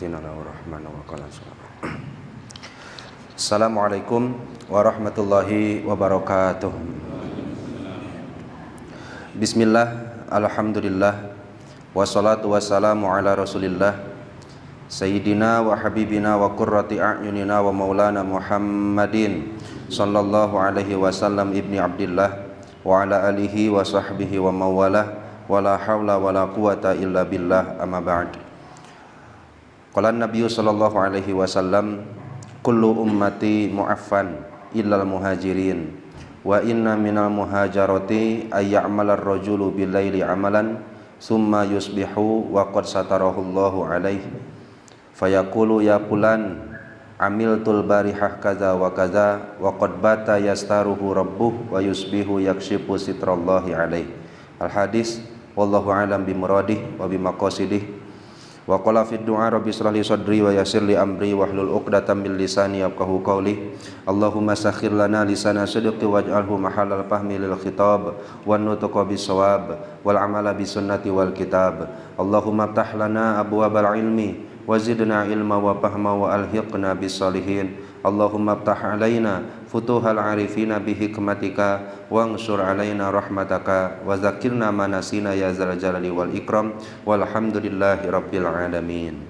atina rahmana wa qala. Assalamualaikum warahmatullahi wabarakatuh. Bismillah, alhamdulillah, wassalatu wassalamu ala rasulillah Sayyidina wa habibina wa qurrati a'yunina wa maulana Muhammadin sallallahu alaihi wasallam ibni Abdillah wa ala alihi wa sahbihi wa mawalah wa la hawla wa la quwata illa billah, amma ba'd. Qala an-nabiyyu sallallahu alaihi wasallam, kullu ummati mu'affan illal muhajirin wa inna minal muhajarati ay ya'mala ar-rajulu bil laili amalan summa yusbihu wa qad satarahu Allahu alaihi fayaqulu ya fulan amiltul barihah kaza wa kaza wa qad bata yastaruhu rabbuh wa yusbihu yakshifu sitrallahi alaihi. Al-hadis wallahu alam bimuradih wa bimaqasidih. Wa qala fid du'a rabbi shrah li sadri wa yassir li amri wahlul 'uqdatam min lisani yafqahu qawli. Allahumma sakhkhir lana lisana sidqi waj'alhu mahallal fahmi lil khitab wan nutqa bis shawab wal amala bis sunnati wal kitab. Allahumma ftah lana abwabal ilmi wa zidna ilma wa fahma wa alhiqna bis salihin. Allahumma ftah alaina futuhal arifina bi hikmatika wansur alaina rahmataka wa zakirna manasina ya zal jalali wal ikram walhamdulillahi rabbil alamin.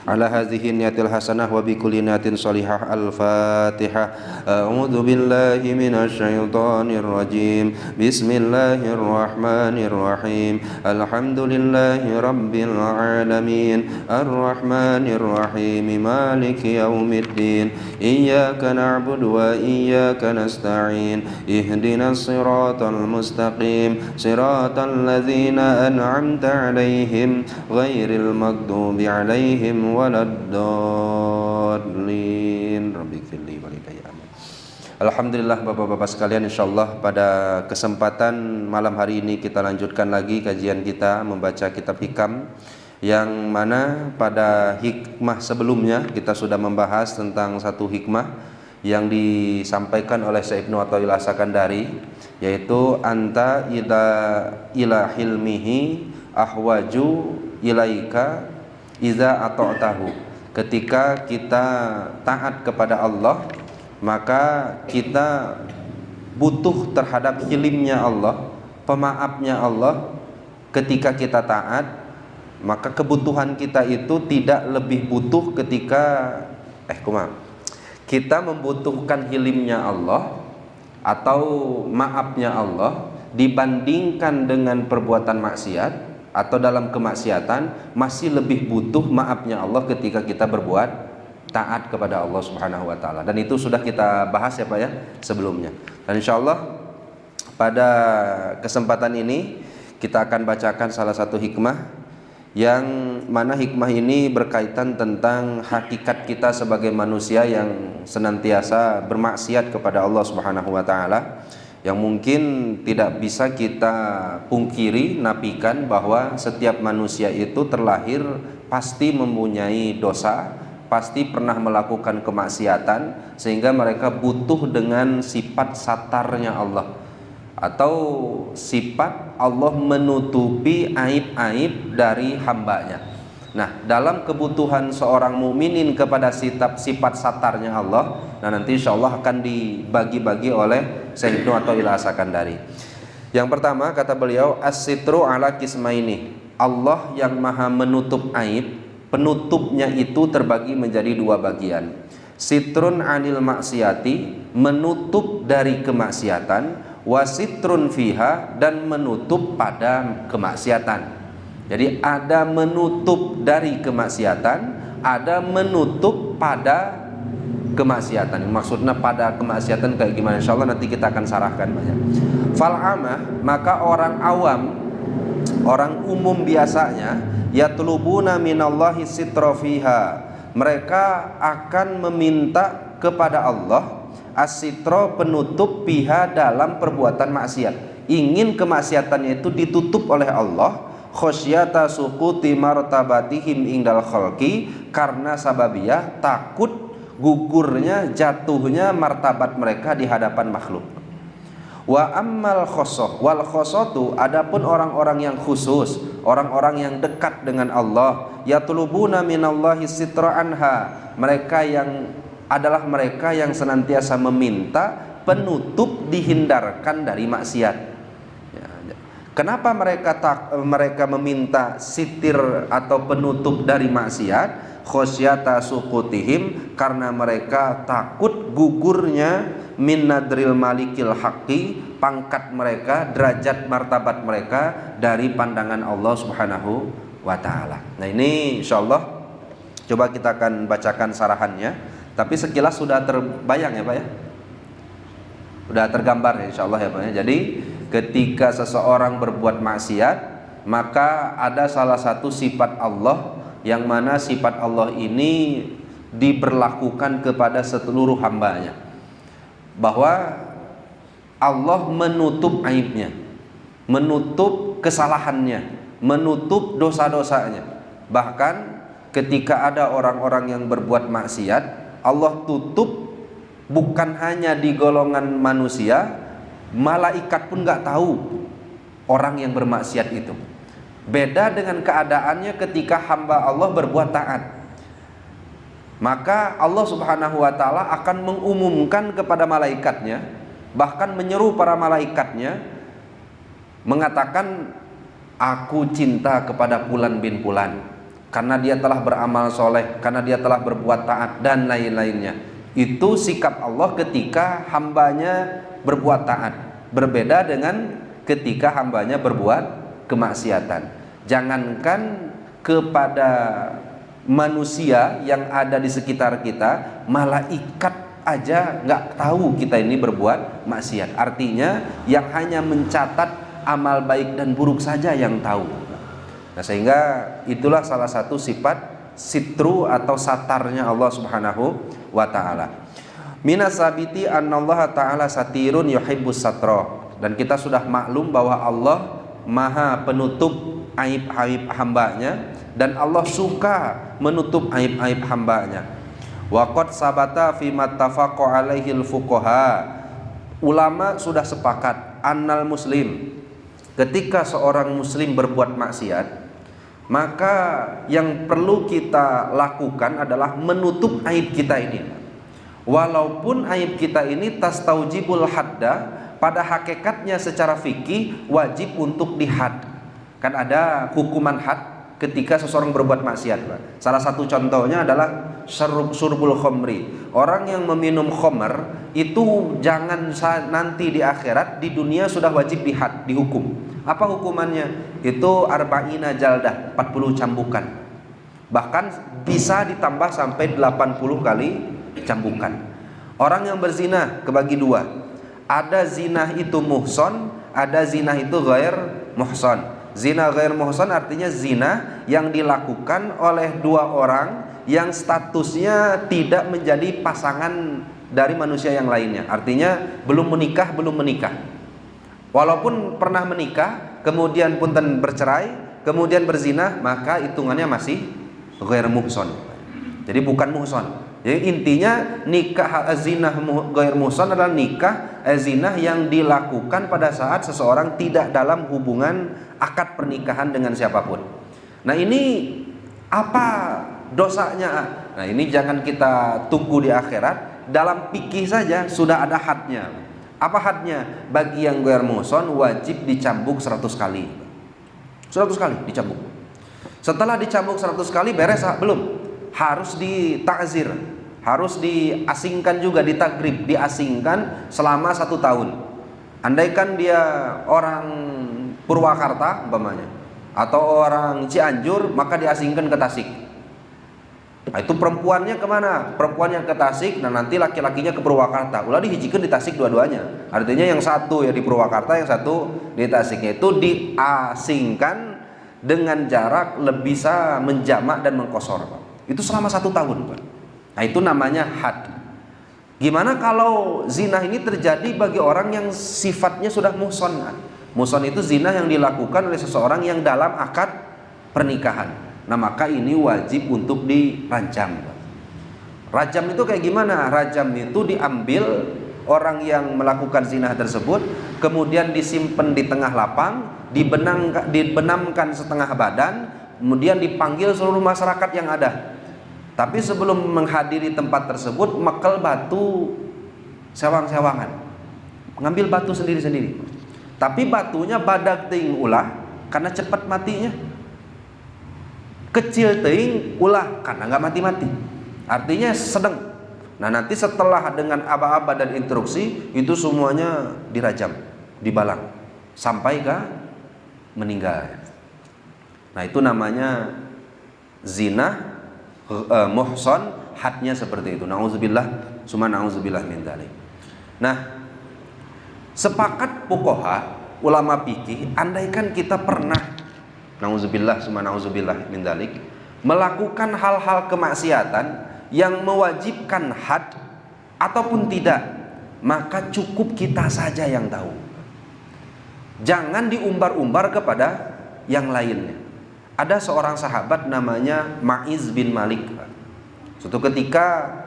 Ala hadhihi niyatil hasanah wa bi kulli niyatin shalihah. Al-Fatihah. A'udzu billahi minasy syaithanir rajim. Bismillahirrahmanirrahim. Alhamdulillahi rabbil alamin. Arrahmanir rahim. Maliki yaumiddin. Iyyaka na'budu wa iyyaka nasta'in. Ihdinas siratal mustaqim. Siratal ladzina an'amta 'alaihim ghairil maghdubi 'alaihim waladdallin. Rabbighfirli walidayya. Alhamdulillah Bapak-bapak sekalian, insyaallah pada kesempatan malam hari ini kita lanjutkan lagi kajian kita membaca kitab Hikam, yang mana pada hikmah sebelumnya kita sudah membahas tentang satu hikmah yang disampaikan oleh Syekh Ibnu Athaillah As-Sakandari, yaitu anta ila hilmihi ahwaju ilaika iza ata'tahu. Ketika kita taat kepada Allah, maka kita butuh terhadap hilimnya Allah, pemaafnya Allah. Ketika kita taat, maka kebutuhan kita itu tidak lebih butuh ketika kita membutuhkan hilimnya Allah atau maafnya Allah dibandingkan dengan perbuatan maksiat atau dalam kemaksiatan, masih lebih butuh maafnya Allah ketika kita berbuat taat kepada Allah Subhanahu wa taala. Dan itu sudah kita bahas ya Pak ya sebelumnya. Dan insyaallah pada kesempatan ini kita akan bacakan salah satu hikmah, yang mana hikmah ini berkaitan tentang hakikat kita sebagai manusia yang senantiasa bermaksiat kepada Allah Subhanahu wa taala, yang mungkin tidak bisa kita pungkiri, nafikan bahwa setiap manusia itu terlahir pasti mempunyai dosa, pasti pernah melakukan kemaksiatan, sehingga mereka butuh dengan sifat satarnya Allah, atau sifat Allah menutupi aib-aib dari hambanya. Nah, dalam kebutuhan seorang mukminin kepada sifat satarnya Allah, nah nanti insyaallah akan dibagi-bagi oleh Syekh Ibnu Athaillah As-Sakandari. Yang pertama kata beliau, as-sitru ala kismaini. Allah yang maha menutup aib, penutupnya itu terbagi menjadi dua bagian. Sitrun anil maksiati, menutup dari kemaksiatan, wasitrun fiha, dan menutup pada kemaksiatan. Jadi ada menutup dari kemaksiatan, ada menutup pada kemaksiatan. Maksudnya pada kemaksiatan kayak gimana, insyaallah nanti kita akan sarahkan banyak. Fal amah, maka orang awam, orang umum biasanya, yatlubuna minallahi sitra fiha, mereka akan meminta kepada Allah as-sitra, penutup, fiha, dalam perbuatan maksiat. Ingin kemaksiatannya itu ditutup oleh Allah, khosyata suquti martabatihim indal khalqi, karena sababiyah takut gugurnya, jatuhnya martabat mereka di hadapan makhluk. Wa ammal khosoh wal khosotu, adapun orang-orang yang khusus, orang-orang yang dekat dengan Allah. Yatlubuna minallahi sitra anha, mereka yang adalah mereka yang senantiasa meminta penutup dihindarkan dari maksiat. Kenapa mereka meminta sitir atau penutup dari maksiat? Khosyata suqutihim, karena mereka takut gugurnya min nadril malikil haqqi, pangkat mereka, derajat martabat mereka dari pandangan Allah Subhanahu wa taala. Nah, ini insyaallah coba kita akan bacakan sarahannya, tapi sekilas sudah terbayang ya Pak ya? Sudah tergambar ya insyaallah ya Pak ya. Jadi ketika seseorang berbuat maksiat, maka ada salah satu sifat Allah, yang mana sifat Allah ini diberlakukan kepada seluruh hambanya, bahwa Allah menutup aibnya, menutup kesalahannya, menutup dosa-dosanya. Bahkan ketika ada orang-orang yang berbuat maksiat, Allah tutup, bukan hanya di golongan manusia, malaikat pun nggak tahu orang yang bermaksiat itu. Beda dengan keadaannya ketika hamba Allah berbuat taat. Maka Allah Subhanahu wa taala akan mengumumkan kepada malaikatnya, bahkan menyeru para malaikatnya, mengatakan, aku cinta kepada Fulan bin Fulan karena dia telah beramal soleh, karena dia telah berbuat taat, dan lain-lainnya. Itu sikap Allah ketika hambanya berbuat taat, berbeda dengan ketika hambanya berbuat kemaksiatan. Jangankan kepada manusia yang ada di sekitar kita, malaikat aja nggak tahu kita ini berbuat maksiat. Artinya yang hanya mencatat amal baik dan buruk saja yang tahu. Nah, sehingga itulah salah satu sifat sitru atau satarnya Allah Subhanahu wa taala. Minasabiti annallaha ta'ala satirun yuhibbus satra. Dan kita sudah maklum bahwa Allah Maha penutup aib-aib hambanya, dan Allah suka menutup aib-aib hambanya. Wa qad sabata fi mattafaqa alaihi al-fuqaha. Ulama sudah sepakat annal muslim, ketika seorang muslim berbuat maksiat, maka yang perlu kita lakukan adalah menutup aib kita ini. Walaupun aib kita ini tastaujibul hadda, pada hakikatnya secara fikih wajib untuk dihad. Kan ada hukuman had ketika seseorang berbuat maksiat, Pak. Salah satu contohnya adalah syurbul khamri. Orang yang meminum khamr itu jangan nanti di akhirat, di dunia sudah wajib dihad, dihukum. Apa hukumannya? Itu arba'ina jaldah, 40 cambukan. Bahkan bisa ditambah sampai 80 kali cambukan. Orang yang berzina kebagi dua. Ada zina itu muhson, ada zina itu ghair muhson. Zina ghair muhson artinya zina yang dilakukan oleh dua orang yang statusnya tidak menjadi pasangan dari manusia yang lainnya. Artinya belum menikah. Walaupun pernah menikah, kemudian punten bercerai, kemudian berzina, maka hitungannya masih ghair muhson. Jadi bukan muhson. Jadi intinya nikah zina ghair muhson adalah nikah zina yang dilakukan pada saat seseorang tidak dalam hubungan akad pernikahan dengan siapapun. Nah, ini apa dosanya? Nah, ini jangan kita tunggu di akhirat, dalam fikih saja sudah ada hadnya. Apa hadnya? Bagi yang ghair muhson wajib dicambuk 100 kali. 100 kali dicambuk. Setelah dicambuk 100 kali beres belum? Harus ditakzir, harus diasingkan juga, ditagrib, diasingkan selama 1 tahun. Andaikan dia orang Purwakarta umpamanya, atau orang Cianjur, maka diasingkan ke Tasik. Nah, itu perempuannya kemana? Perempuannya ke Tasik, nah nanti laki-lakinya ke Purwakarta. Ulah dihijikan di Tasik dua-duanya. Artinya yang satu ya di Purwakarta, yang satu di Tasiknya. Itu diasingkan dengan jarak bisa menjamak dan mengkosor, Pak. Itu selama 1 tahun, Pak. Nah, itu namanya had. Gimana kalau zina ini terjadi bagi orang yang sifatnya sudah muhson? Muhson itu zina yang dilakukan oleh seseorang yang dalam akad pernikahan. Nah, maka ini wajib untuk dirajam. Rajam itu kayak gimana? Rajam itu diambil orang yang melakukan zina tersebut, kemudian disimpan di tengah lapang, dibenamkan setengah badan, kemudian dipanggil seluruh masyarakat yang ada. Tapi sebelum menghadiri tempat tersebut, mekel batu sewang-sewangan, ngambil batu sendiri-sendiri. Tapi batunya badag ting ulah karena cepat matinya, kecil ting ulah karena nggak mati-mati. Artinya sedang. Nah nanti setelah dengan aba-aba dan instruksi itu semuanya dirajam, dibalang sampai ke meninggal. Nah itu namanya zina muhson, hadnya seperti itu. Nauzubillah, summa nauzubillah min dzalik. Nah, sepakat fuqaha, ulama fikih, andaikan kita pernah, nauzubillah summa nauzubillah min dzalik, melakukan hal-hal kemaksiatan yang mewajibkan had ataupun tidak, maka cukup kita saja yang tahu. Jangan diumbar-umbar kepada yang lainnya. Ada seorang sahabat namanya Ma'iz bin Malik. Suatu ketika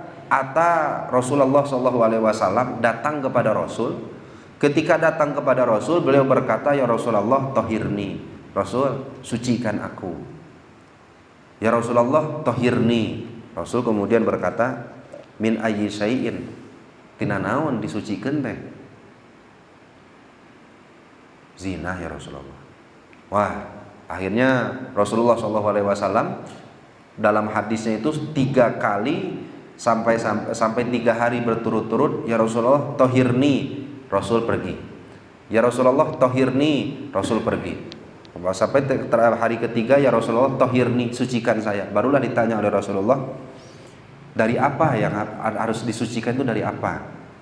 Rasulullah SAW datang kepada Rasul. Ketika datang kepada Rasul, beliau berkata, "Ya Rasulullah, tahirni." Rasul, sucikan aku. "Ya Rasulullah, tahirni." Rasul kemudian berkata, "Min ayyi syai'in?" Tina naon disucikeun teh? Zina ya Rasulullah. Wah, akhirnya Rasulullah SAW dalam hadisnya itu 3 kali sampai 3 hari berturut-turut, "Ya Rasulullah, tahirni." Rasul pergi. "Ya Rasulullah, tahirni." Rasul pergi. Sampai hari ketiga, "Ya Rasulullah, tahirni," sucikan saya. Barulah ditanya oleh Rasulullah, "Dari apa yang harus disucikan itu dari apa?"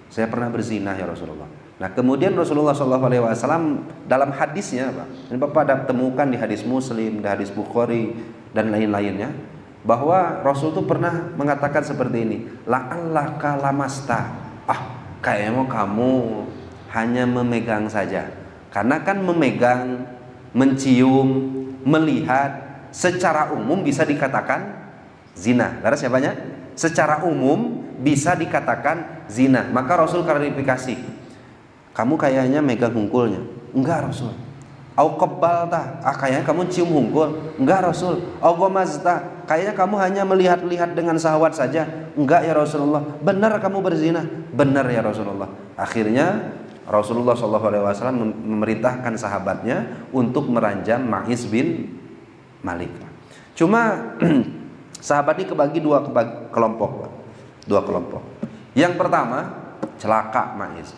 "Saya pernah berzina ya Rasulullah." Nah kemudian Rasulullah SAW dalam hadisnya, ini Bapak temukan di hadis Muslim, di hadis Bukhari dan lain-lainnya, bahwa Rasul itu pernah mengatakan seperti ini, "La'allaka lamasta." Kayaknya kamu hanya memegang saja. Karena kan memegang, mencium, melihat secara umum bisa dikatakan zina. Karena siapanya? Secara umum bisa dikatakan zina. Maka Rasul klarifikasi, "Kamu kayaknya megang hungkulnya." "Enggak Rasul." "Au qabbalta." Kayaknya kamu cium hungkul." "Enggak Rasul." "Au ghamazta." Kayaknya kamu hanya melihat-lihat dengan syahwat saja." "Enggak ya Rasulullah." "Benar kamu berzina." "Benar ya Rasulullah." Akhirnya Rasulullah SAW memerintahkan sahabatnya untuk meranjam Ma'iz bin Malik. Cuma sahabat ini kebagi dua kelompok. Yang pertama, celaka Ma'iz.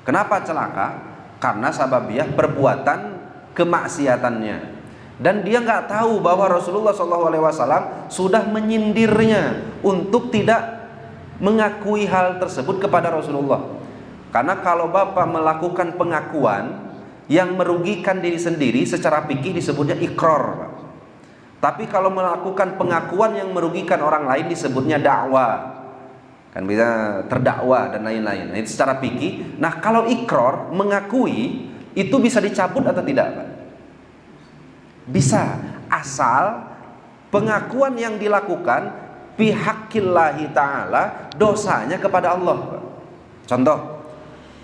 Kenapa celaka? Karena sababiah perbuatan kemaksiatannya, dan dia nggak tahu bahwa Rasulullah SAW sudah menyindirnya untuk tidak mengakui hal tersebut kepada Rasulullah. Karena kalau Bapak melakukan pengakuan yang merugikan diri sendiri, secara fikih disebutnya ikrar. Tapi kalau melakukan pengakuan yang merugikan orang lain disebutnya dakwah. Kan bisa terdakwa dan lain-lain. Nah, itu secara fikih. Nah, kalau ikrar, mengakui, itu bisa dicabut atau tidak, Pak? Bisa, asal pengakuan yang dilakukan bihaqillahi ta'ala, dosanya kepada Allah, Pak. Contoh,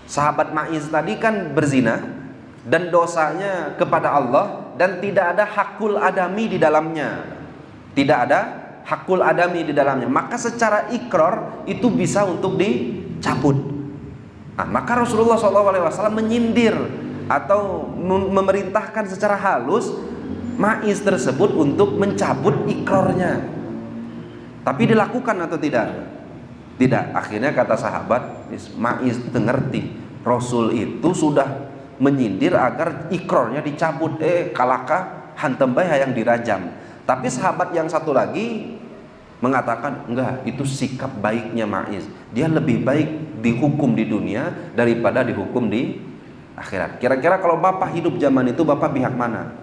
sahabat Ma'iz tadi kan berzina dan dosanya kepada Allah, dan tidak ada hakul adami di dalamnya. Tidak ada hakul adami di dalamnya. Maka secara ikrar itu bisa untuk dicabut. Nah, maka Rasulullah SAW menyindir atau memerintahkan secara halus Ma'iz tersebut untuk mencabut ikrarnya. Tapi dilakukan atau tidak? Tidak. Akhirnya kata sahabat, Ma'iz ngerti Rasul itu sudah menyindir agar ikrarnya dicabut. Kalaka hantem bae hayang dirajam. Tapi sahabat yang satu lagi mengatakan, enggak, itu sikap baiknya Ma'iz. Dia lebih baik dihukum di dunia daripada dihukum di akhirat. Kira-kira kalau Bapak hidup zaman itu, Bapak pihak mana?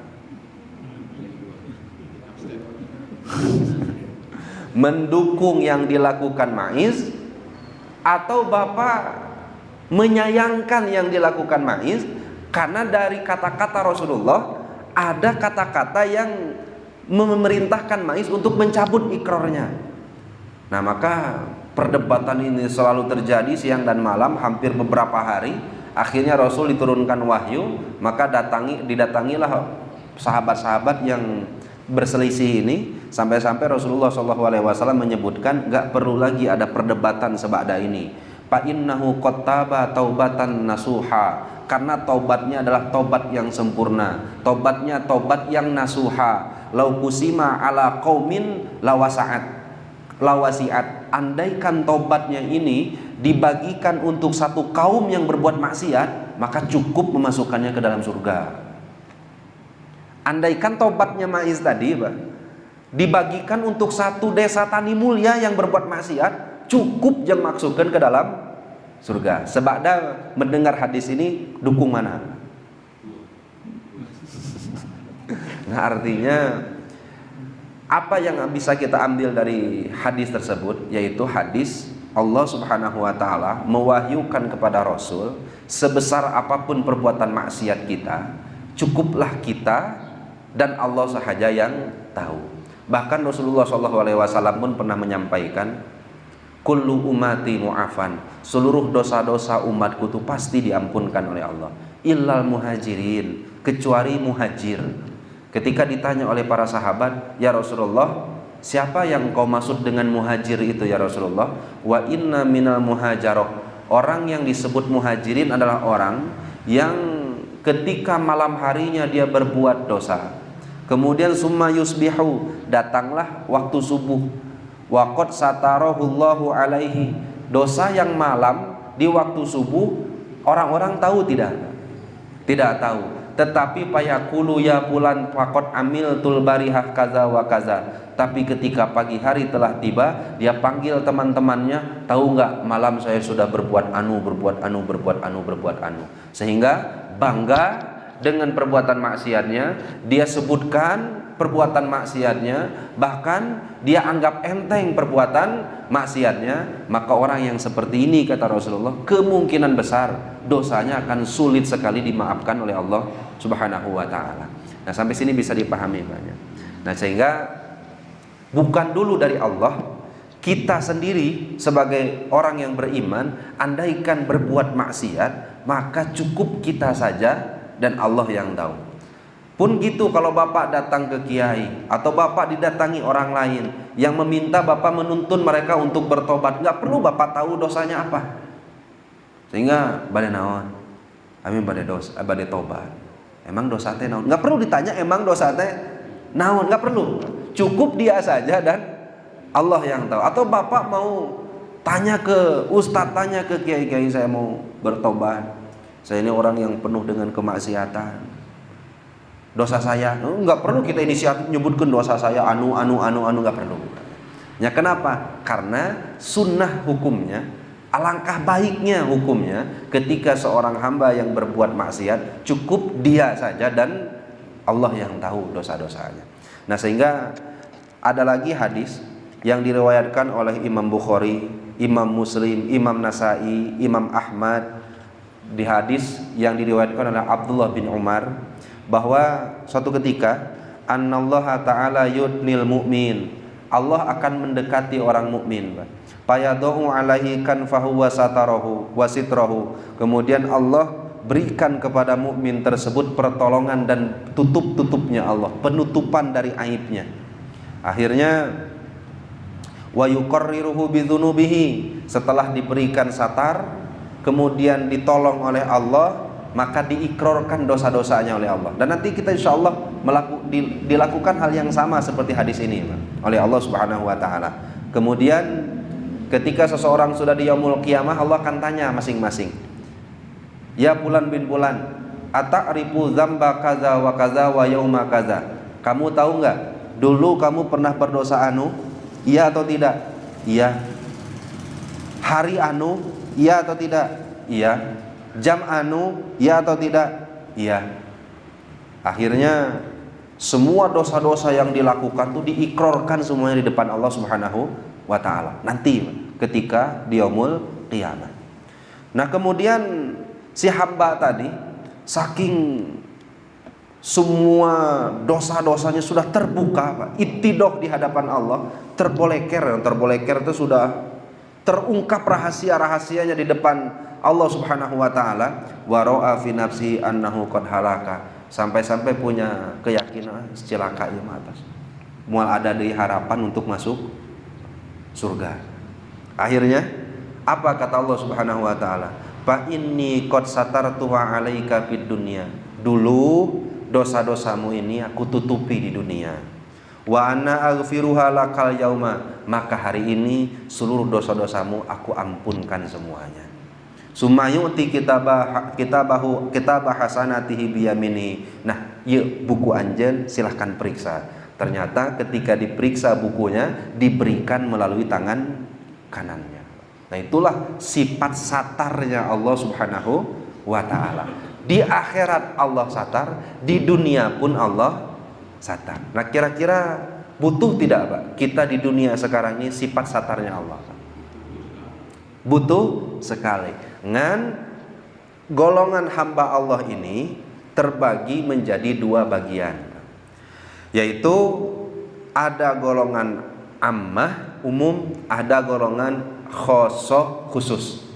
Mendukung yang dilakukan Ma'iz, atau Bapak menyayangkan yang dilakukan Ma'iz? Karena dari kata-kata Rasulullah ada kata-kata yang memerintahkan Ma'iz untuk mencabut ikrarnya. Nah, maka Perdebatan ini selalu terjadi siang dan malam, hampir beberapa hari. Akhirnya Rasul diturunkan wahyu, maka didatangilah sahabat-sahabat yang berselisih ini, sampai-sampai Rasulullah SAW menyebutkan gak perlu lagi ada perdebatan sebada ini. Fa innahu qad taba taubatan nasuha, karena taubatnya adalah taubat yang sempurna, taubatnya taubat yang nasuha. Lau kusima ala qaumin lawasiat, andaikan taubatnya ini dibagikan untuk satu kaum yang berbuat maksiat, maka cukup memasukkannya ke dalam surga. Andaikan taubatnya Maiz tadi dibagikan untuk satu desa tani mulia yang berbuat maksiat, cukup yang masukkan ke dalam surga. Sebada mendengar hadis ini, dukung mana? Nah, artinya apa yang bisa kita ambil dari hadis tersebut, yaitu hadis Allah Subhanahu wa taala mewahyukan kepada Rasul, sebesar apapun perbuatan maksiat kita, cukuplah kita dan Allah sahaja yang tahu. Bahkan Rasulullah SAW pun pernah menyampaikan, kullu ummati mu'afan, seluruh dosa-dosa umatku itu pasti diampunkan oleh Allah, illal muhajirin, kecuali muhajir. Ketika ditanya oleh para sahabat, ya Rasulullah, siapa yang kau maksud dengan muhajir itu ya Rasulullah? Wa inna minal muhajarah, orang yang disebut muhajirin adalah orang yang ketika malam harinya dia berbuat dosa, kemudian summa yusbihu, datanglah waktu subuh, wa qad satarahullahu alaihi, dosa yang malam di waktu subuh orang-orang tahu tidak? Tidak tahu. Tetapi payakulu ya fulan faqad amiltul barihah kaza wa kaza, tapi ketika pagi hari telah tiba, dia panggil teman-temannya, tahu nggak malam saya sudah berbuat anu, sehingga bangga dengan perbuatan maksiatnya, dia sebutkan perbuatan maksiatnya, bahkan dia anggap enteng perbuatan maksiatnya. Maka orang yang seperti ini, kata Rasulullah, kemungkinan besar dosanya akan sulit sekali dimaafkan oleh Allah Subhanahu wa ta'ala. Nah, sampai sini bisa dipahami banyak. Nah, sehingga bukan dulu dari Allah, kita sendiri sebagai orang yang beriman, andaikan berbuat maksiat, maka cukup kita saja dan Allah yang tahu. Pun gitu kalau bapak datang ke kiai atau bapak didatangi orang lain yang meminta bapak menuntun mereka untuk bertobat, nggak perlu bapak tahu dosanya apa, sehingga bade naon, amin bade dosa, bade tobat, emang dosa teh naon, nggak perlu ditanya emang dosa teh naon, nggak perlu, cukup dia saja dan Allah yang tahu. Atau bapak mau tanya ke ustadz, tanya ke kiai-kiai, saya mau bertobat, saya ini orang yang penuh dengan kemaksiatan, dosa saya, nggak perlu kita inisiatif nyebutkan dosa saya anu, nggak perlu. Ya, kenapa? Karena sunnah hukumnya, alangkah baiknya hukumnya ketika seorang hamba yang berbuat maksiat, cukup dia saja dan Allah yang tahu dosa-dosanya. Nah, sehingga ada lagi hadis yang diriwayatkan oleh Imam Bukhari, Imam Muslim, Imam Nasai, Imam Ahmad, di hadis yang diriwayatkan oleh Abdullah bin Umar, bahwa suatu ketika annallaha ta'ala yudnil mu'min, Allah akan mendekati orang mukmin, fayadhu alaihi kanfahu wa satarahu wa sitrahu, kemudian Allah berikan kepada mukmin tersebut pertolongan dan tutup-tutupnya Allah, penutupan dari aibnya. Akhirnya wa yuqarriruhu bidzunubihi, setelah diberikan satar, kemudian ditolong oleh Allah, maka diikrarkan dosa-dosanya oleh Allah. Dan nanti kita insya Allah dilakukan hal yang sama seperti hadis ini oleh Allah Subhanahu wa ta'ala. Kemudian ketika seseorang sudah di yaumul qiyamah, Allah akan tanya masing-masing, ya fulan bin fulan, ata'rifu dzamba kaza wa kaza wa yauma kaza, kamu tahu nggak dulu kamu pernah berdosa anu, iya atau tidak? Iya. Hari anu, iya atau tidak? Iya. Jam anu, iya atau tidak? Iya. Akhirnya semua dosa-dosa yang dilakukan itu diikrarkan semuanya di depan Allah Subhanahu wa ta'ala nanti ketika di yaumul qiyamah. Nah, kemudian si hamba tadi saking semua dosa-dosanya sudah terbuka, ittidoh di hadapan Allah, terboleker itu sudah terungkap rahasia-rahasianya di depan Allah Subhanahu wa taala, wa ra'a fi nafsihi annahu qad halaka, sampai-sampai punya keyakinan celaka ieu mah atas. Moal ada deui harapan untuk masuk surga. Akhirnya apa kata Allah Subhanahu wa taala? Fa inni qad satartuha 'alaika fid dunya. Dulu dosa-dosamu ini aku tutupi di dunia. Wa ana aghfiruha lakal yauma, maka hari ini seluruh dosa-dosamu aku ampunkan semuanya. Sumayu'ti kitabahu hasanatihi biyamini. Nah, yuk buku anjeun silahkan periksa. Ternyata ketika diperiksa bukunya diberikan melalui tangan kanannya. Nah, itulah sifat satarnya Allah Subhanahu wa taala. Di akhirat Allah satar, di dunia pun Allah satar. Nah, kira-kira butuh tidak Pak kita di dunia sekarang ini sifat satarnya Allah? Butuh sekali. Ngan golongan hamba Allah ini terbagi menjadi dua bagian, yaitu ada golongan ammah umum, ada golongan khosoh khusus.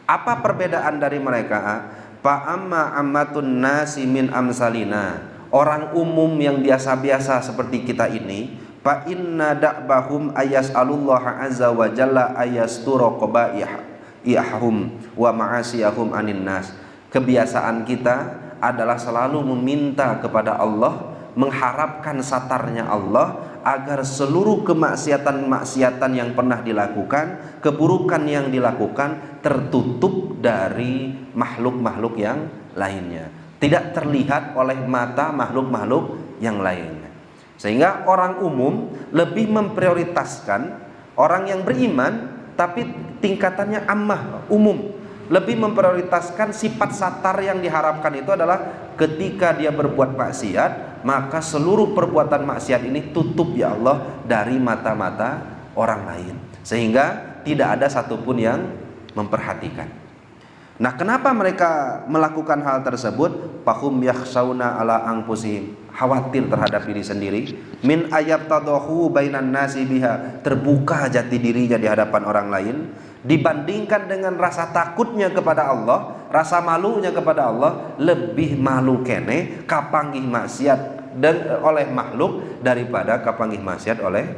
Apa perbedaan dari mereka? Fa amma ammatun nasi min amsalina, orang umum yang biasa-biasa seperti kita ini, fa inna da'bahum ayas'alullaha azza wa jalla ayastura qabaihum wa ma'asiyahum anin nas. Kebiasaan kita adalah selalu meminta kepada Allah, mengharapkan satarnya Allah agar seluruh kemaksiatan-maksiatan yang pernah dilakukan, keburukan yang dilakukan tertutup dari makhluk-makhluk yang lainnya, tidak terlihat oleh mata makhluk-makhluk yang lainnya. Sehingga orang umum lebih memprioritaskan orang yang beriman, tapi tingkatannya ammah umum, lebih memprioritaskan sifat satar yang diharapkan itu adalah ketika dia berbuat maksiat, maka seluruh perbuatan maksiat ini tutup ya Allah dari mata-mata orang lain, sehingga tidak ada satupun yang memperhatikan. Nah, kenapa mereka melakukan hal tersebut? Fahum yakhshawna ala anfusihim, khawatir terhadap diri sendiri. Min ayabtadahu bainan nasi biha, terbuka jati dirinya di hadapan orang lain, dibandingkan dengan rasa takutnya kepada Allah, rasa malunya kepada Allah, lebih malu kene kapanggih maksiat dan oleh makhluk daripada kapanggih maksiat oleh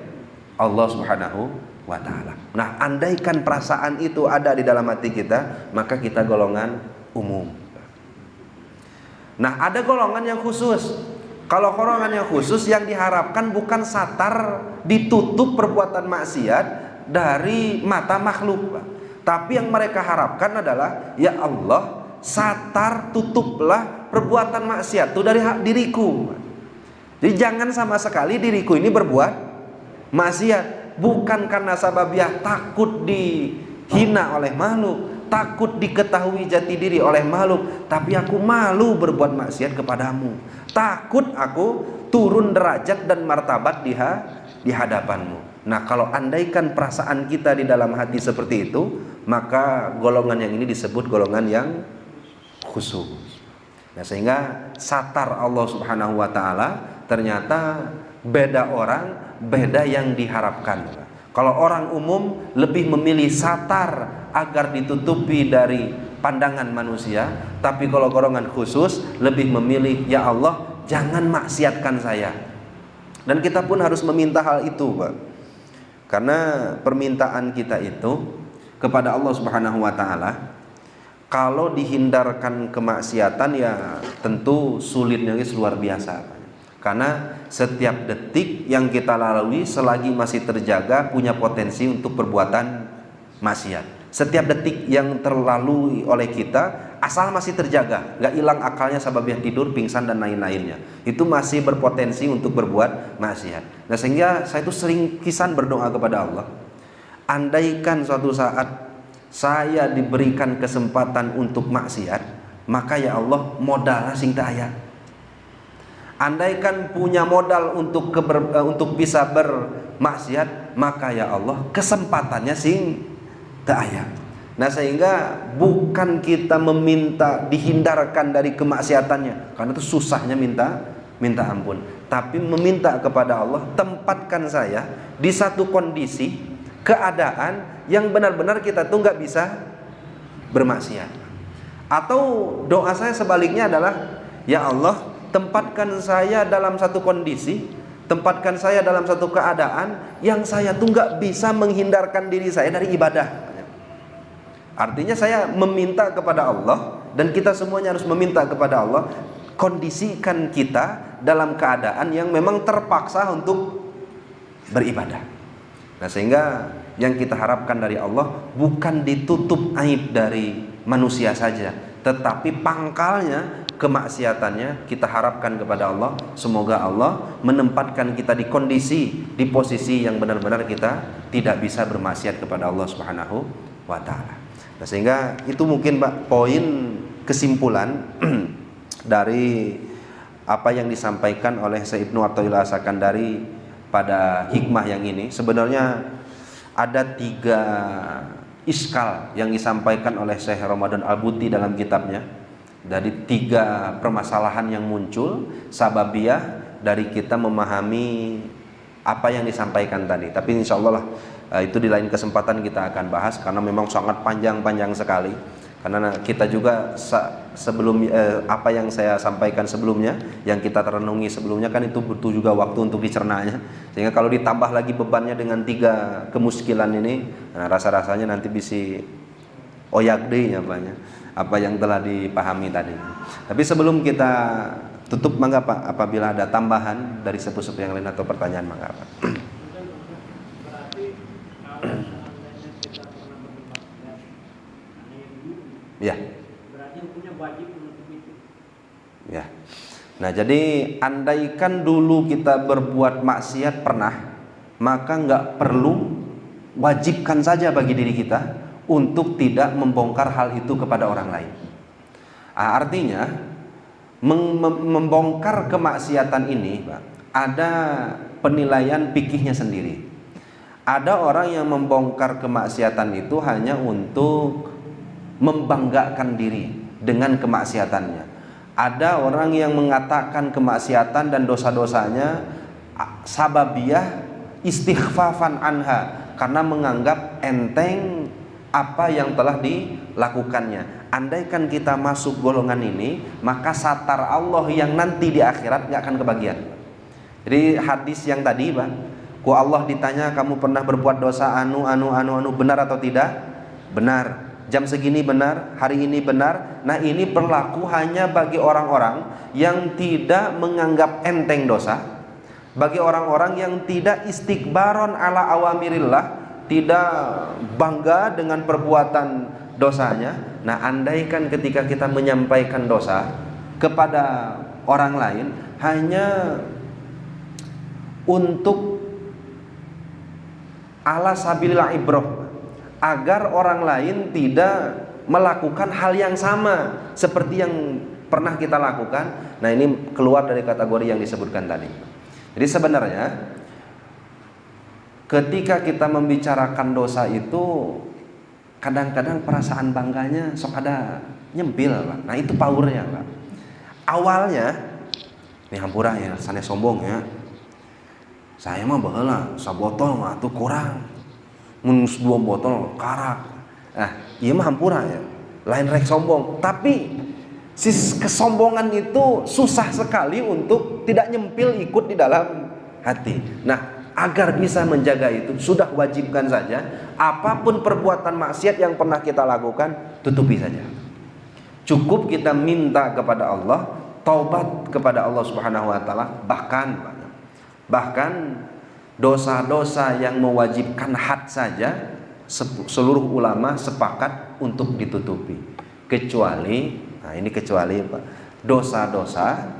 Allah Subhanahu wa ta'ala. Nah, andaikan perasaan itu ada di dalam hati kita, maka kita golongan umum. Nah, ada golongan yang khusus. Kalau golongan yang khusus yang diharapkan bukan satar, ditutup perbuatan maksiat dari mata makhluk, tapi yang mereka harapkan adalah ya Allah, satar tutuplah perbuatan maksiat itu dari diriku. Jadi jangan sama sekali diriku ini berbuat maksiat, bukan karena sababiah takut dihina oleh makhluk, takut diketahui jati diri oleh makhluk, tapi aku malu berbuat maksiat kepadamu, takut aku turun derajat dan martabat di hadapanmu. Nah, kalau andaikan perasaan kita di dalam hati seperti itu, maka golongan yang ini disebut golongan yang khusus. Nah, sehingga satar Allah Subhanahu wa ta'ala ternyata beda orang, beda yang diharapkan. Kalau orang umum lebih memilih satar agar ditutupi dari pandangan manusia, tapi kalau golongan khusus lebih memilih ya Allah, jangan maksiatkan saya. Dan kita pun harus meminta hal itu, Pak. Karena permintaan kita itu kepada Allah Subhanahu wa ta'ala, kalau dihindarkan kemaksiatan ya tentu sulitnya luar biasa. Karena setiap detik yang kita lalui selagi masih terjaga punya potensi untuk perbuatan maksiat. Setiap detik yang terlalui oleh kita asal masih terjaga, nggak hilang akalnya sababiah tidur, pingsan dan lain-lainnya, itu masih berpotensi untuk berbuat maksiat. Nah, sehingga saya itu sering kisan berdoa kepada Allah, andaikan suatu saat saya diberikan kesempatan untuk maksiat, maka ya Allah modalnya sing teu aya. Andaikan punya modal untuk bisa bermaksiat, maka ya Allah kesempatannya sing teu aya. Nah, sehingga bukan kita meminta dihindarkan dari kemaksiatannya, karena itu susahnya minta ampun, tapi meminta kepada Allah, tempatkan saya di satu kondisi keadaan yang benar-benar kita tuh nggak bisa bermaksiat. Atau doa saya sebaliknya adalah, ya Allah, tempatkan saya dalam satu kondisi, tempatkan saya dalam satu keadaan yang saya tuh nggak bisa menghindarkan diri saya dari ibadah. Artinya saya meminta kepada Allah, dan kita semuanya harus meminta kepada Allah, kondisikan kita dalam keadaan yang memang terpaksa untuk beribadah. Nah, sehingga yang kita harapkan dari Allah bukan ditutup aib dari manusia saja, tetapi pangkalnya, kemaksiatannya kita harapkan kepada Allah. Semoga Allah menempatkan kita di kondisi, di posisi yang benar-benar kita tidak bisa bermaksiat kepada Allah Subhanahu wa ta'ala. Nah, sehingga itu mungkin Pak poin kesimpulan dari apa yang disampaikan oleh Syekh Ibnu Athaillah As-Sakandari pada hikmah yang ini. Sebenarnya ada 3 iskal yang disampaikan oleh Syekh Ramadan Al-Buti dalam kitabnya, dari 3 permasalahan yang muncul sababiyah dari kita memahami apa yang disampaikan tadi. Tapi insya Allah lah itu di lain kesempatan kita akan bahas, karena memang sangat panjang sekali. Karena kita juga sebelum apa yang saya sampaikan sebelumnya, yang kita renungi sebelumnya kan itu butuh juga waktu untuk dicernanya. Sehingga kalau ditambah lagi bebannya dengan 3 kemuskilan ini, nah rasa-rasanya nanti bisa oyak deh apa yang telah dipahami tadi. Tapi sebelum kita tutup, mangga Pak, apabila ada tambahan dari sepuh-sepuh yang lain atau pertanyaan, mangga Pak. Ya. Berarti hukumnya wajib menutup itu. Ya. Nah, jadi andaikan dulu kita berbuat maksiat pernah, maka nggak perlu, wajibkan saja bagi diri kita untuk tidak membongkar hal itu kepada orang lain. Artinya membongkar kemaksiatan ini, Pak, ada penilaian fikihnya sendiri. Ada orang yang membongkar kemaksiatan itu hanya untuk membanggakan diri dengan kemaksiatannya. Ada orang yang mengatakan kemaksiatan dan dosa-dosanya sababiyah istighfafan anha, karena menganggap enteng apa yang telah dilakukannya. Andaikan kita masuk golongan ini, maka satar Allah yang nanti di akhirat nggak akan kebagian. Jadi hadis yang tadi, Pak, ku Allah ditanya, kamu pernah berbuat dosa anu benar atau tidak? Benar. Jam segini benar, hari ini benar. Nah, ini berlaku hanya bagi orang-orang yang tidak menganggap enteng dosa, bagi orang-orang yang tidak istikbaron ala awamirillah, tidak bangga dengan perbuatan dosanya. Nah, andaikan ketika kita menyampaikan dosa kepada orang lain hanya untuk ala sabilil ibrah, agar orang lain tidak melakukan hal yang sama seperti yang pernah kita lakukan. Nah, ini keluar dari kategori yang disebutkan tadi. Jadi sebenarnya ketika kita membicarakan dosa itu, kadang-kadang perasaan bangganya sok ada nyempil, Pak. Nah, itu powernya, Pak. Awalnya ini hampura ya, sana sombong ya, saya mah baheula sabotol mah tuh kurang, menus 2 botol karak. Nah, iya mah hampura ya, lain rek sombong. Tapi kesombongan itu susah sekali untuk tidak nyempil ikut di dalam hati. Nah, agar bisa menjaga itu, sudah wajibkan saja apapun perbuatan maksiat yang pernah kita lakukan, tutupi saja. Cukup kita minta kepada Allah, taubat kepada Allah Subhanahu wa taala. Bahkan dosa-dosa yang mewajibkan had saja seluruh ulama sepakat untuk ditutupi, kecuali, nah ini kecuali Pak, dosa-dosa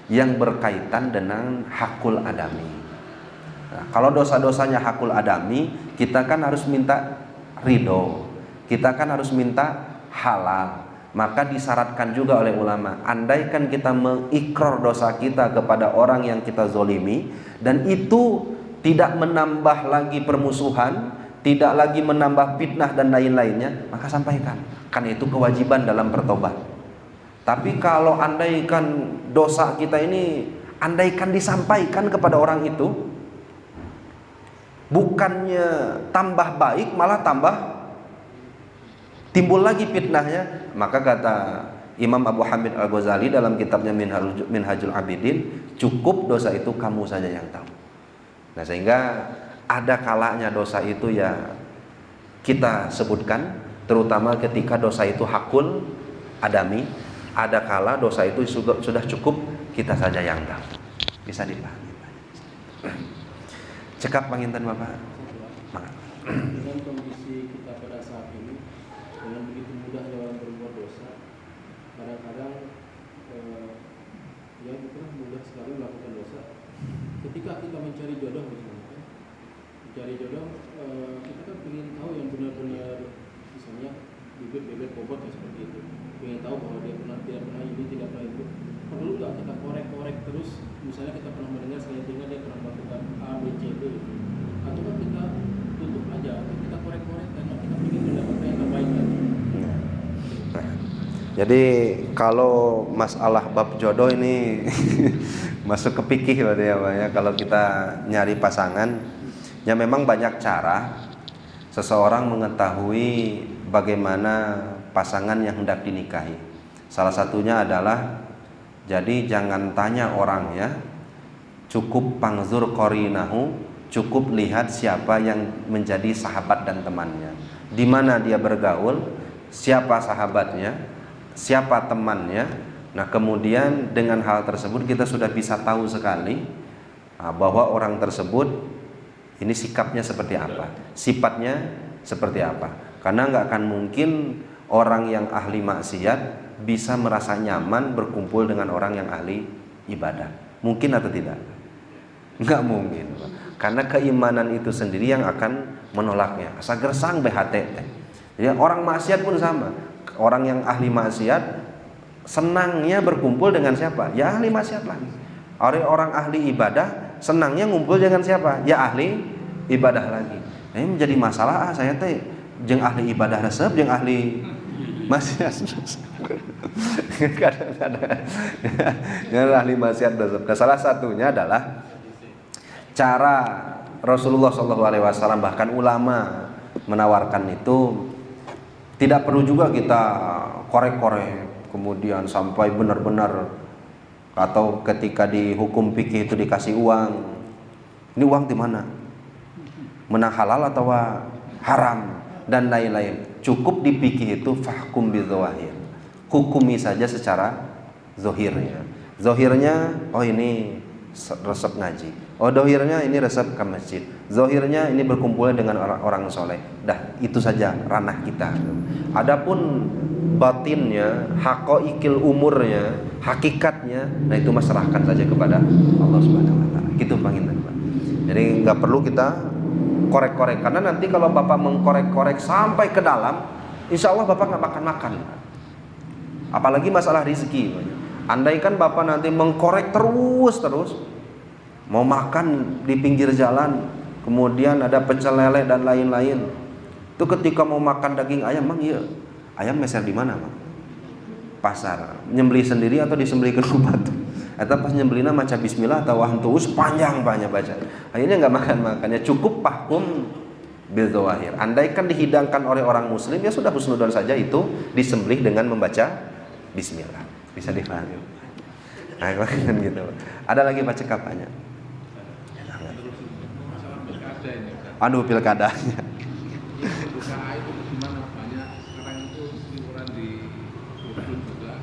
yang berkaitan dengan hakul adami. Nah, kalau dosa-dosanya hakul adami, kita kan harus minta ridho, kita kan harus minta halal. Maka disyaratkan juga oleh ulama, andaikan kita mengikrar dosa kita kepada orang yang kita zolimi, dan itu tidak menambah lagi permusuhan, tidak lagi menambah fitnah dan lain-lainnya, maka sampaikan. Kan itu kewajiban dalam bertobat. Tapi kalau andaikan dosa kita ini, andaikan disampaikan kepada orang itu, bukannya tambah baik malah tambah timbul lagi fitnahnya. Maka kata Imam Abu Hamid Al-Ghazali dalam kitabnya Minhajul Abidin, cukup dosa itu kamu saja yang tahu. Nah, sehingga ada kalanya dosa itu ya kita sebutkan, terutama ketika dosa itu hakul adami. Ada kala dosa itu sudah cukup kita saja yang tahu. Bisa dipahami. Cekap panginten Bapak. Dengan kondisi kita pada saat ini, dengan begitu mudahnya orang berbuat dosa, kadang-kadang ya kita mudah sekali melakukan dosa. Ketika kita mencari jodoh misalnya, mencari jodoh, kita kan ingin tahu yang benar-benar, misalnya bibit-bibit bobot ya seperti itu. Ingin tahu bahwa dia tidak pernah ini, tidak pernah itu. Perlu nggak kita korek-korek terus? Misalnya kita pernah mendengar sekali tinggal dia pernah melakukan A, B, C, D, atau kan kita tutup aja, atau kita korek-korek karena kita ingin mendapatkan yang terbaik lagi. Jadi kalau masalah bab jodoh ini masuk ke fikih berarti ya Pak ya. Kalau kita nyari pasangan, ya memang banyak cara seseorang mengetahui bagaimana pasangan yang hendak dinikahi. Salah satunya adalah, jadi jangan tanya orang ya, cukup pangzur qorinahu, cukup lihat siapa yang menjadi sahabat dan temannya, di mana dia bergaul, siapa sahabatnya, siapa temannya. Nah, kemudian dengan hal tersebut kita sudah bisa tahu sekali bahwa orang tersebut ini sikapnya seperti apa, sifatnya seperti apa. Karena nggak akan mungkin orang yang ahli maksiat bisa merasa nyaman berkumpul dengan orang yang ahli ibadah. Mungkin atau tidak? Nggak mungkin. Karena keimanan itu sendiri yang akan menolaknya. Asa gersang BHT. Jadi orang maksiat pun sama. Orang yang ahli maksiat senangnya berkumpul dengan siapa? Ya ahli maksiat lagi. Orang ahli ibadah senangnya ngumpul dengan siapa? Ya ahli ibadah lagi. Ini menjadi masalah saya teh jeung ahli ibadah resep jeung ahli maksiat. Kadang-kadang yang ahli maksiat resep. Salah satunya adalah cara Rasulullah SAW, bahkan ulama menawarkan itu, tidak perlu juga kita korek-korek kemudian sampai benar-benar, atau ketika di hukum fikih itu dikasih uang, ini uang di mana, menang halal atau haram dan lain-lain. Cukup di fikih itu fahkum bidzawahir, hukumi saja secara zahirnya. Zahirnya oh ini resep ngaji, oh dohirnya ini resep ke masjid, zohirnya ini berkumpul dengan orang-orang soleh. Dah itu saja ranah kita. Adapun batinnya, hakoikil umurnya, hakikatnya, nah itu maserahkan saja kepada Allah Subhanahu Wa Taala. Gitu panginten Pak. Jadi nggak perlu kita korek-korek, karena nanti kalau Bapak mengkorek-korek sampai ke dalam, insya Allah Bapak nggak makan-makan. Apalagi masalah rezeki. Andaikan Bapak nanti mengkorek terus, mau makan di pinggir jalan, kemudian ada pecel lele dan lain-lain, itu ketika mau makan daging ayam, mang iya, ayam meser di mana, Bang? Pasar, nyembelih sendiri atau disembelih ke rumah tuh? Atau pas nyembelihnya maca bismillah atau wahtuus panjang banyak baca. Akhirnya nggak makan-makannya, cukup pahkum bil zawahir. Andaikan dihidangkan oleh orang muslim, ya sudah husnudon saja itu disembelih dengan membaca bismillah. Bisa dipahami. Nah, kan gitu. Ada lagi baca kapanya. Aduh, pilkadanya. Usaha itu gimana? Banyak sekarang itu liburan di Urban juga.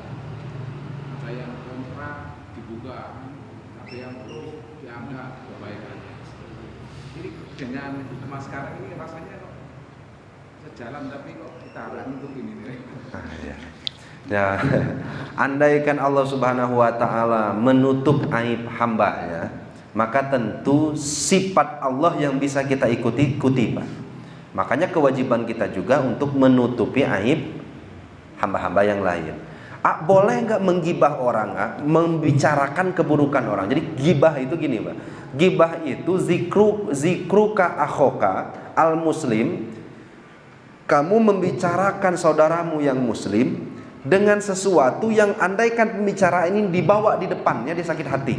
Ada yang kontrak dibuka, ada yang terus dianggap kebaikannya. Ini dengan mas sekarang ini rasanya kok sejalan, tapi kok kita harus untuk ini. Ya, andaikan Allah Subhanahu Wa Taala menutup aib hambanya, maka tentu sifat Allah yang bisa kita ikuti Pak. Makanya kewajiban kita juga untuk menutupi aib hamba-hamba yang lain. Boleh nggak menggibah orang, membicarakan keburukan orang. Jadi gibah itu gini Pak. Gibah itu zikruka akhoka al muslim. Kamu membicarakan saudaramu yang muslim dengan sesuatu yang andaikan pembicaraan ini dibawa di depannya dia sakit hati.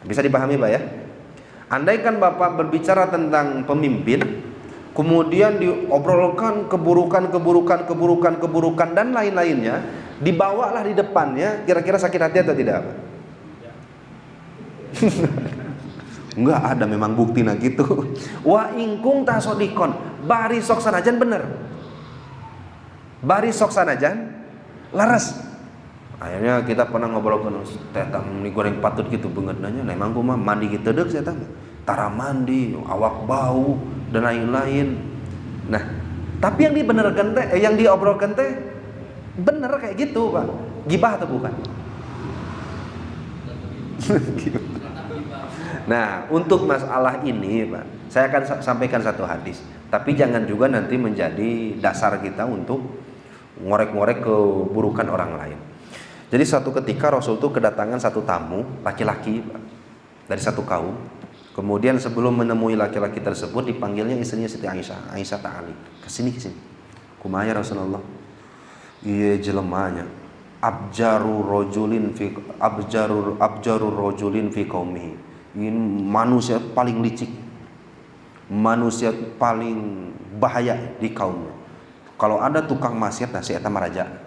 Bisa dipahami Pak ya? Andaikan Bapak berbicara tentang pemimpin, kemudian diobrolkan keburukan dan lain-lainnya, dibawalah di depannya, kira-kira sakit hati atau tidak? Enggak ada memang bukti nah gitu. Wa ingkung tasodikon, bari sok sanajan bener, bari sok sanajan laras. Akhirnya kita pernah ngobrol kan, teh tang mie goreng patut gitu banget nanya, memang mah mandi gitu dek saya tanya, tara mandi, awak bau dan lain-lain. Nah, tapi yang dibenerkan teh, yang diobrolkan teh bener kayak gitu Pak, gibah atau bukan? Nah, untuk masalah ini Pak, saya akan sampaikan satu hadis, tapi jangan juga nanti menjadi dasar kita untuk ngorek-ngorek keburukan orang lain. Jadi suatu ketika Rasul itu kedatangan satu tamu laki-laki dari satu kaum. Kemudian sebelum menemui laki-laki tersebut dipanggilnya istrinya Siti Aisyah, Aisyah ta'ali. Kesini. Kumaya Rasulullah. Iya jelemanya. Abjarur rojulin fi qaumihi. Ini manusia paling licik. Manusia paling bahaya di kaumnya. Kalau ada tukang maksiat, nah si eta maraja.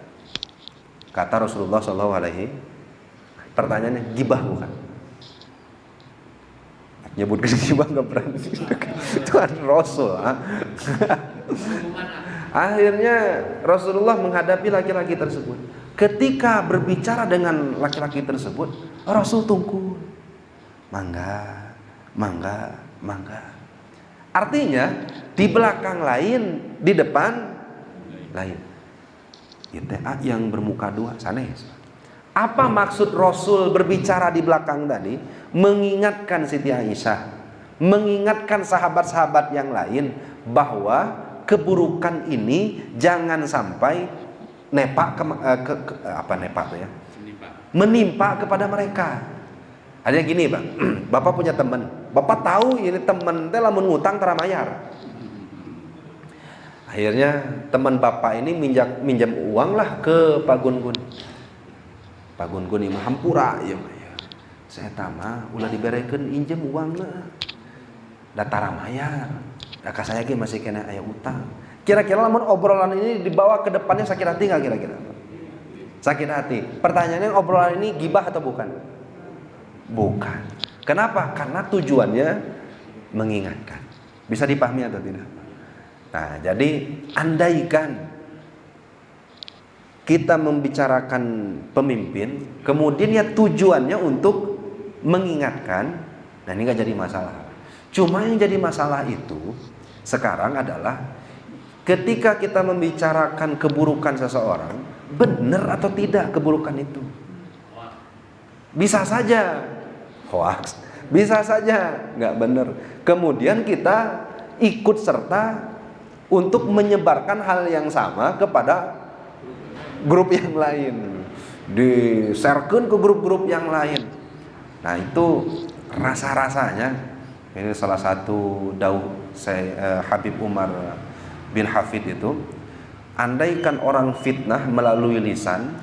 Kata Rasulullah SAW. Pertanyaannya, gibah bukan? Nyebutkan gibah nggak berani. Tuhan Rasul. Akhirnya Rasulullah menghadapi laki-laki tersebut. Ketika berbicara dengan laki-laki tersebut, Rasul tunggu. Mangga. Artinya di belakang lain, di depan lain. ITA yang bermuka dua, sanes. Apa maksud Rasul berbicara di belakang tadi? Mengingatkan Siti Aisyah, mengingatkan sahabat-sahabat yang lain bahwa keburukan ini jangan sampai menimpa kepada mereka. Adanya gini Bang, Bapak punya teman, Bapak tahu ini teman teh lamun ngutang tara mayar. Akhirnya teman Bapak ini minjam uang lah ke Pak Gun. Pak Gun ini hampura ya. Saya tama ulah diberekeun injem uangna. Da tara mayar. Da ka saya ge masih kena aya utang. Kira-kira lamun obrolan ini dibawa ke depannya sakit hati enggak kira-kira? Sakit hati. Pertanyaannya obrolan ini gibah atau bukan? Bukan. Kenapa? Karena tujuannya mengingatkan. Bisa dipahami atau tidak? Nah, jadi andaikan kita membicarakan pemimpin, kemudian ya tujuannya untuk mengingatkan, nah ini gak jadi masalah. Cuma yang jadi masalah itu sekarang adalah ketika kita membicarakan keburukan seseorang, benar atau tidak keburukan itu? Bisa saja hoax, bisa saja nggak benar. Kemudian kita ikut serta untuk menyebarkan hal yang sama kepada grup yang lain, di-sharekan ke grup-grup yang lain. Nah itu rasa-rasanya, ini salah satu dawuh Habib Umar bin Hafid itu, andaikan orang fitnah melalui lisan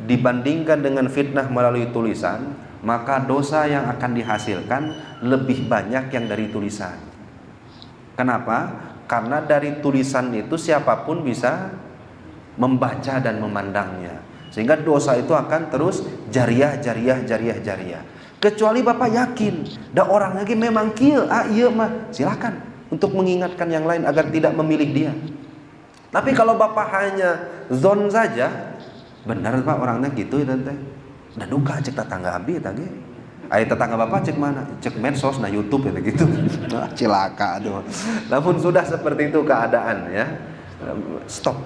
dibandingkan dengan fitnah melalui tulisan, maka dosa yang akan dihasilkan lebih banyak yang dari tulisan. Kenapa? Karena dari tulisan itu siapapun bisa membaca dan memandangnya, sehingga dosa itu akan terus jariah. Kecuali Bapak yakin, dah orang lagi memang kieu, iya mah silakan untuk mengingatkan yang lain agar tidak memilih dia. Tapi kalau Bapak hanya zon saja, benar Pak orangnya gitu dan teh, dah duka cek tetangga abi tadi. Ayah tetangga Bapak cek mana? Cek medsos, nah YouTube ya gitu. Cilaka aduh. Namun sudah seperti itu keadaan ya. Stop.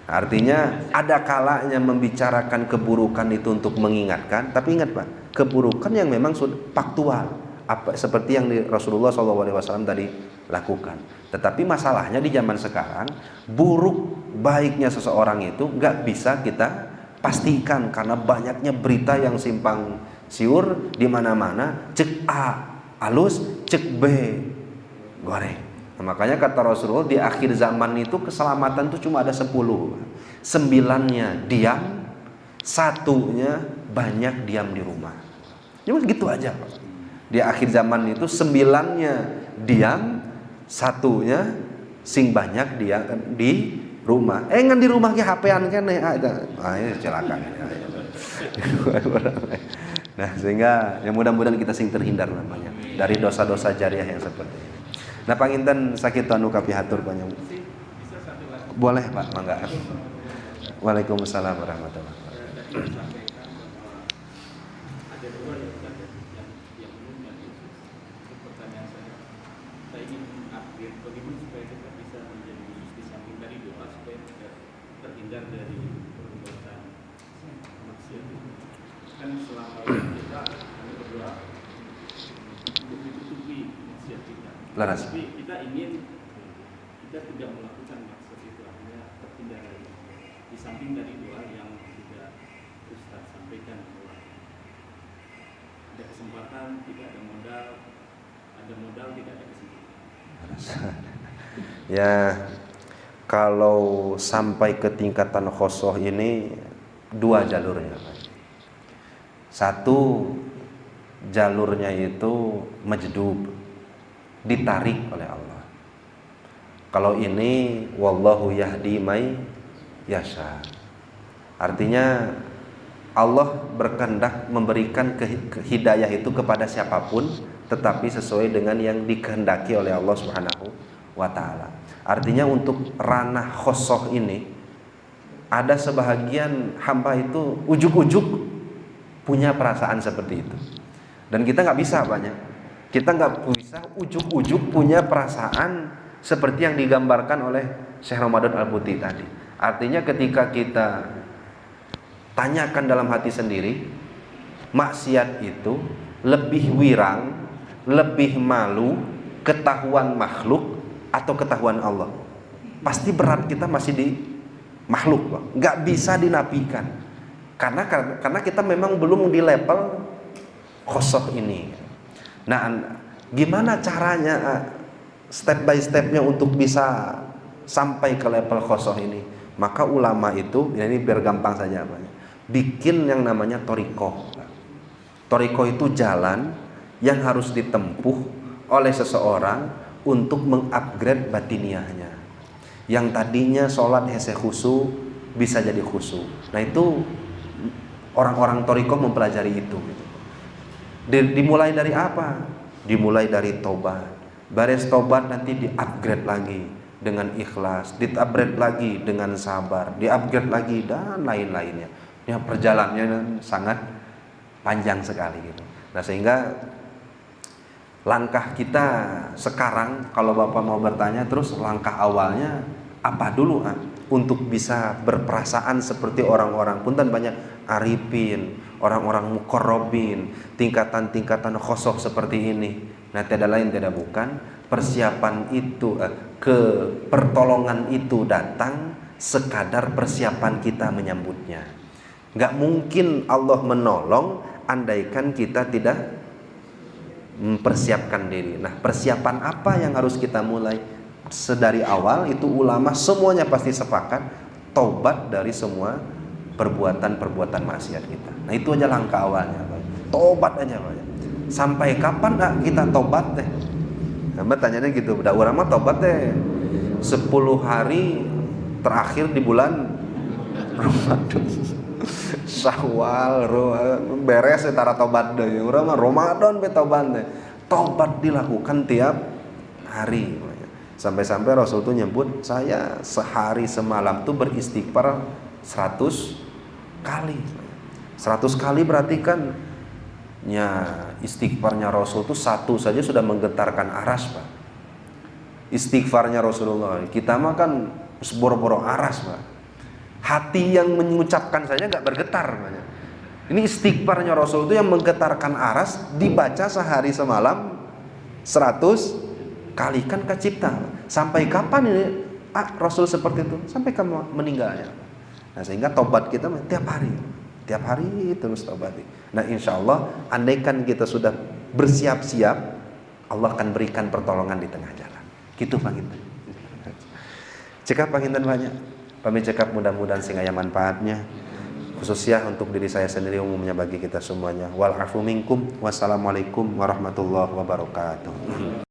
Artinya ada kalanya membicarakan keburukan itu untuk mengingatkan, tapi ingat Pak, keburukan yang memang sudah faktual, apa seperti yang Rasulullah SAW tadi lakukan. Tetapi masalahnya di zaman sekarang, buruk baiknya seseorang itu nggak bisa kita pastikan karena banyaknya berita yang simpang siur di mana-mana, cek A halus, cek B goreng. Nah, makanya kata Rasulullah di akhir zaman itu keselamatan itu cuma ada 10. 9-nya diam, 1-nya banyak diam di rumah. Cuma gitu aja Pak. Di akhir zaman itu 9-nya diam, 1-nya sing banyak dia di rumah. Ngan di rumah ki HP-an kene. Ini celaka. Nah, sehingga ya mudah-mudahan kita sing terhindar namanya dari dosa-dosa jariah yang seperti ini. Nah, panginten sakit anu kapihatur banyak. Boleh, Pak, mangga. Waalaikumsalam warahmatullahi wabarakatuh. Ada dua yang umum dan khusus. Pertanyaan saya ingin update bagaimana supaya kita bisa menjadi khusus di samping dari doa supaya tidak terhindar dari perbuatan maksiat. Kan selama ini kita berdoa untuk ditutupi maksiat kita. Laras. Tapi kita ingin kita tidak melakukan maksiat itu, artinya terhindar dari di samping dari doa yang sudah Ustaz sampaikan bahwa ada kesempatan tidak ada modal tidak ada kesempatan. Ya, kalau sampai ke tingkatan khosoh ini 2 jalurnya, Pak. 1 jalurnya itu majdub, ditarik oleh Allah. Kalau ini wallahu yahdi may yasha. Artinya Allah berkehendak memberikan hidayah itu kepada siapapun, tetapi sesuai dengan yang dikehendaki oleh Allah Subhanahu wa taala. Artinya untuk ranah khosoh ini ada sebahagian hamba itu ujuk-ujuk punya perasaan seperti itu. Dan kita nggak bisa banyak. Kita nggak bisa ujuk-ujuk punya perasaan seperti yang digambarkan oleh Syekh Ramadan Al-Buti tadi. Artinya ketika kita tanyakan dalam hati sendiri, maksiat itu lebih wirang, lebih malu ketahuan makhluk atau ketahuan Allah. Pasti berat kita masih di makhluk, Bang. Nggak bisa dinafikan. Karena kita memang belum di level khosoh ini. Nah, gimana caranya step by stepnya untuk bisa sampai ke level khosoh ini? Maka ulama itu, ini biar gampang saja, Pak, bikin yang namanya torikoh. Torikoh itu jalan yang harus ditempuh oleh seseorang untuk mengupgrade batiniahnya. Yang tadinya sholat hese khusu bisa jadi khusu. Nah, itu orang-orang torikoh mempelajari itu. Dimulai dari apa? Dimulai dari tobat. Baris tobat nanti di-upgrade lagi dengan ikhlas, di-upgrade lagi dengan sabar, di-upgrade lagi dan lain-lainnya. Ya, perjalanannya sangat panjang sekali gitu. Nah, sehingga langkah kita sekarang, kalau Bapak mau bertanya terus langkah awalnya apa dulu untuk bisa berperasaan seperti orang-orang punten banyak arifin, orang-orang muqarrabin, tingkatan-tingkatan khosoh seperti ini. Nah, tiada lain tiada bukan persiapan itu, pertolongan itu datang sekadar persiapan kita menyambutnya. Gak mungkin Allah menolong andaikan kita tidak mempersiapkan diri. Nah, persiapan apa yang harus kita mulai? Sedari awal itu ulama semuanya pasti sepakat taubat dari semua perbuatan-perbuatan maksiat kita. Nah, itu aja langkah awalnya, Pak. Taubat aja, Pak. Sampai kapan kita taubat deh? Nah, tanyanya gitu, udah urang mah taubat deh 10 hari terakhir di bulan Ramadan. Syawal beres setara tobat deh. Urang mah Ramadan be tobat deh. Tobat dilakukan tiap hari. Sampai-sampai Rasul tuh nyebut, saya sehari semalam tuh beristighfar 100 kali. 100 kali berarti kan ya istighfarnya Rasul tuh satu saja sudah menggetarkan aras, Pak. Istighfarnya Rasulullah. Kita mah kan boro-boro aras, Pak. Hati yang mengucapkan saja gak bergetar, Pak. Ini istighfarnya Rasul itu yang menggetarkan aras, dibaca sehari semalam 100 kali kan kecipta. Sampai kapan ini Rasul seperti itu? Sampai kamu meninggalnya. Nah, sehingga tobat kita tiap hari terus tobat. Nah, insya Allah andaikan kita sudah bersiap-siap, Allah akan berikan pertolongan di tengah jalan. Gitu Pak Intan. Cekap Pak Intan banyak. Kami cekap mudah-mudahan sing aya manfaatnya. khususnya untuk diri saya sendiri, umumnya bagi kita semuanya. Wal afu minkum. Wassalamualaikum warahmatullahi wabarakatuh.